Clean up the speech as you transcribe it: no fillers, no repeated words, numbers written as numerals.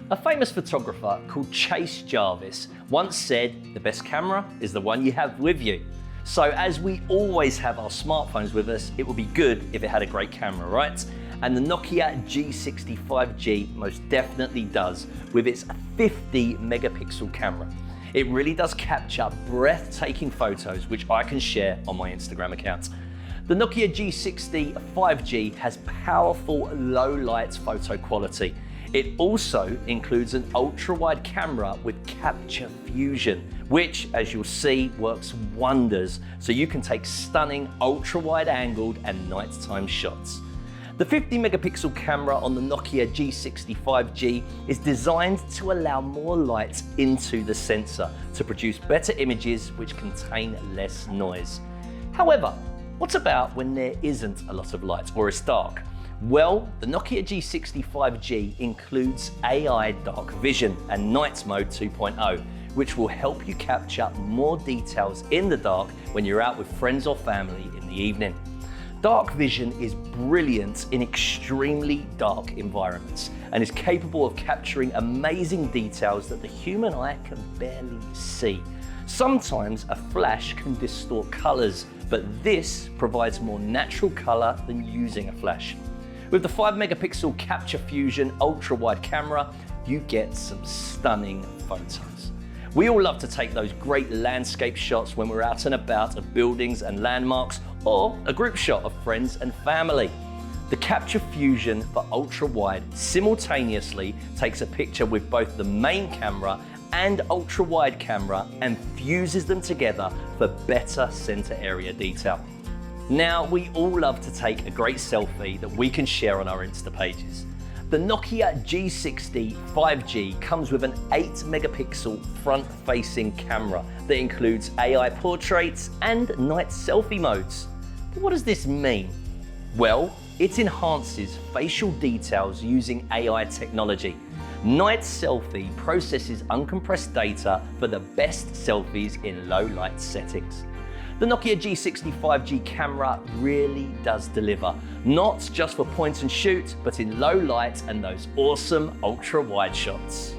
A famous photographer called Chase Jarvis once said, the best camera is the one you have with you. So as we always have our smartphones with us, it would be good if it had a great camera, right? And the Nokia G60 5G most definitely does with its 50 megapixel camera. It really does capture breathtaking photos, which I can share on my Instagram account. The Nokia G60 5G has powerful low light photo quality. It also includes an ultra-wide camera with capture fusion, which, as you'll see, works wonders, so you can take stunning ultra-wide angled and nighttime shots. The 50 megapixel camera on the Nokia G60 5G is designed to allow more light into the sensor to produce better images which contain less noise. However, what about when there isn't a lot of light or it's dark? Well, the Nokia G60 5G includes AI Dark Vision and Night Mode 2.0, which will help you capture more details in the dark when you're out with friends or family in the evening. Dark Vision is brilliant in extremely dark environments and is capable of capturing amazing details that the human eye can barely see. Sometimes a flash can distort colors, but this provides more natural color than using a flash. With the 5 megapixel capture fusion ultra-wide camera, you get some stunning photos. We all love to take those great landscape shots when we're out and about of buildings and landmarks, or a group shot of friends and family. The capture fusion for ultra-wide simultaneously takes a picture with both the main camera and ultra-wide camera and fuses them together for better center area detail. Now, we all love to take a great selfie that we can share on our Insta pages. The Nokia G60 5G comes with an 8 megapixel front-facing camera that includes AI portraits and night selfie modes. But what does this mean? Well, it enhances facial details using AI technology. Night Selfie processes uncompressed data for the best selfies in low light settings. The Nokia G60 5G camera really does deliver, not just for point and shoot, but in low light and those awesome ultra wide shots.